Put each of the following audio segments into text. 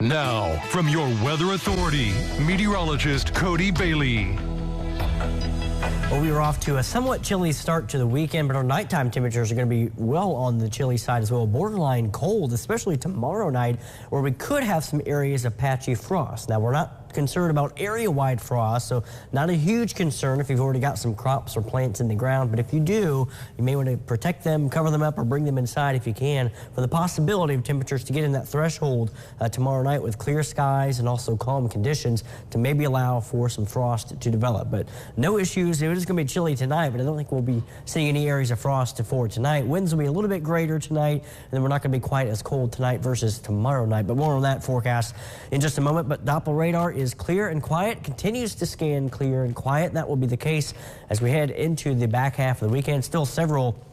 Now, from your weather authority, meteorologist Cody Bailey. Well, we were off to a somewhat chilly start to the weekend, but our nighttime temperatures are going to be well on the chilly side as well. Borderline cold, especially tomorrow night, where we could have some areas of patchy frost. Now, we're not concerned about area-wide frost, so not a huge concern if you've already got some crops or plants in the ground. But if you do, you may want to protect them, cover them up, or bring them inside if you can, for the possibility of temperatures to get in that threshold tomorrow night with clear skies and also calm conditions to maybe allow for some frost to develop. But no issues. It is going to be chilly tonight, but I don't think we'll be seeing any areas of frost for tonight. Winds will be a little bit greater tonight, and then we're not going to be quite as cold tonight versus tomorrow night. But more on that forecast in just a moment. But Doppler radar is clear and quiet, continues to scan clear and quiet. That will be the case as we head into the back half of the weekend. Still several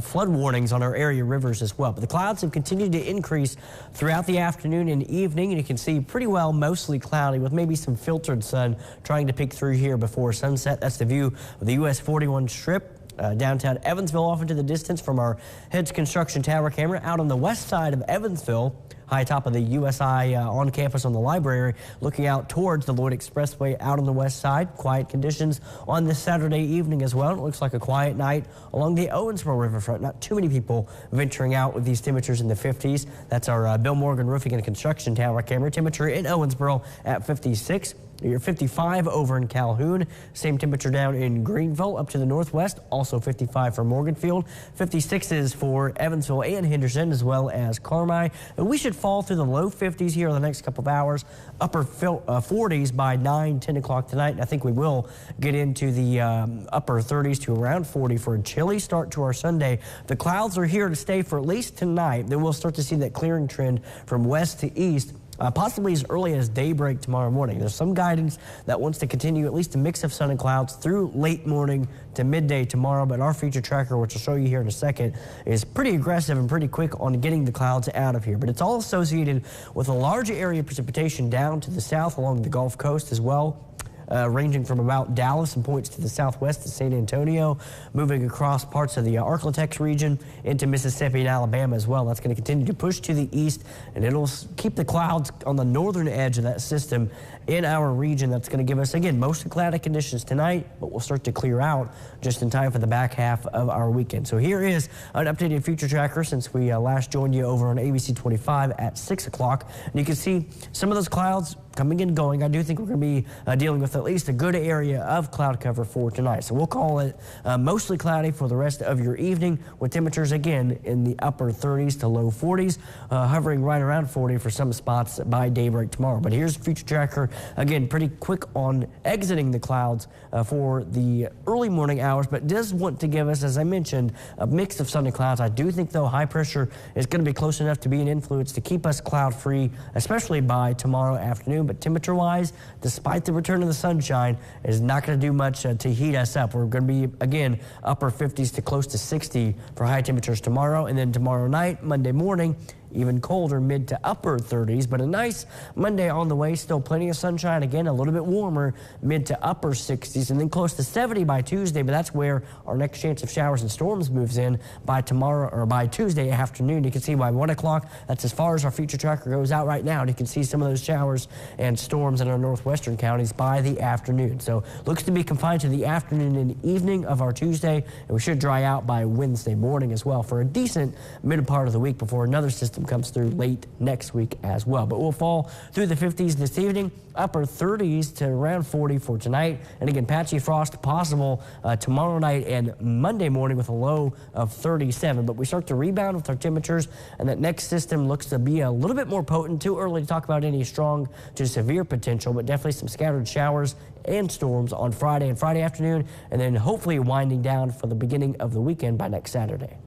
flood warnings on our area rivers as well. But the clouds have continued to increase throughout the afternoon and evening, and you can see pretty well mostly cloudy with maybe some filtered sun trying to peek through here before sunset. That's the view of the US 41 Strip. Downtown Evansville off into the distance from our Heads Construction Tower camera. Out on the west side of Evansville, high top of the USI on campus on the library, looking out towards the Lloyd Expressway out on the west side. Quiet conditions on this Saturday evening as well. It looks like a quiet night along the Owensboro riverfront. Not too many people venturing out with these temperatures in the 50s. That's our Bill Morgan Roofing and Construction Tower camera. Temperature in Owensboro at 56. You're 55 over in Calhoun. Same temperature down in Greenville up to the northwest. Also 55 for Morganfield. 56 is for Evansville and Henderson as well as Carmi. And we should fall through the low 50s here in the next couple of hours. Upper 40s by 9, 10 o'clock tonight. And I think we will get into the upper 30s to around 40 for a chilly start to our Sunday. The clouds are here to stay for at least tonight. Then we'll start to see that clearing trend from west to east. Possibly as early as daybreak tomorrow morning. There's some guidance that wants to continue at least a mix of sun and clouds through late morning to midday tomorrow, but our future tracker, which I'll show you here in a second, is pretty aggressive and pretty quick on getting the clouds out of here. But it's all associated with a large area of precipitation down to the south along the Gulf Coast as well. Ranging from about Dallas and points to the southwest to San Antonio, moving across parts of the Arklatex region into Mississippi and Alabama as well. That's going to continue to push to the east, and it'll keep the clouds on the northern edge of that system in our region. That's going to give us, again, mostly cloudy conditions tonight, but we'll start to clear out just in time for the back half of our weekend. So here is an updated future tracker since we last joined you over on ABC 25 at 6 o'clock. And you can see some of those clouds coming and going. I do think we're going to be dealing with at least a good area of cloud cover for tonight. So we'll call it mostly cloudy for the rest of your evening, with temperatures again in the upper 30s to low 40s, hovering right around 40 for some spots by daybreak tomorrow. But here's future tracker, again, pretty quick on exiting the clouds for the early morning hours, but does want to give us, as I mentioned, a mix of sun and clouds. I do think, though, high pressure is going to be close enough to be an influence to keep us cloud free, especially by tomorrow afternoon. But temperature-wise, despite the return of the sunshine, it is not going to do much to heat us up. We're going to be, again, upper 50s to close to 60 for high temperatures tomorrow. And then tomorrow night, Monday morning, even colder, mid to upper 30s, but a nice Monday on the way. Still plenty of sunshine. Again, a little bit warmer, mid to upper 60s, and then close to 70 by Tuesday. But that's where our next chance of showers and storms moves in by tomorrow or by Tuesday afternoon. You can see by 1 o'clock, that's as far as our future tracker goes out right now. And you can see some of those showers and storms in our northwestern counties by the afternoon. So looks to be confined to the afternoon and evening of our Tuesday, and we should dry out by Wednesday morning as well for a decent mid part of the week before another system comes through late next week as well. But we'll fall through the 50s this evening, upper 30s to around 40 for tonight. And again, patchy frost possible tomorrow night and Monday morning with a low of 37. But we start to rebound with our temperatures, and that next system looks to be a little bit more potent. Too early to talk about any strong to severe potential, but definitely some scattered showers and storms on Friday and Friday afternoon, and then hopefully winding down for the beginning of the weekend by next Saturday.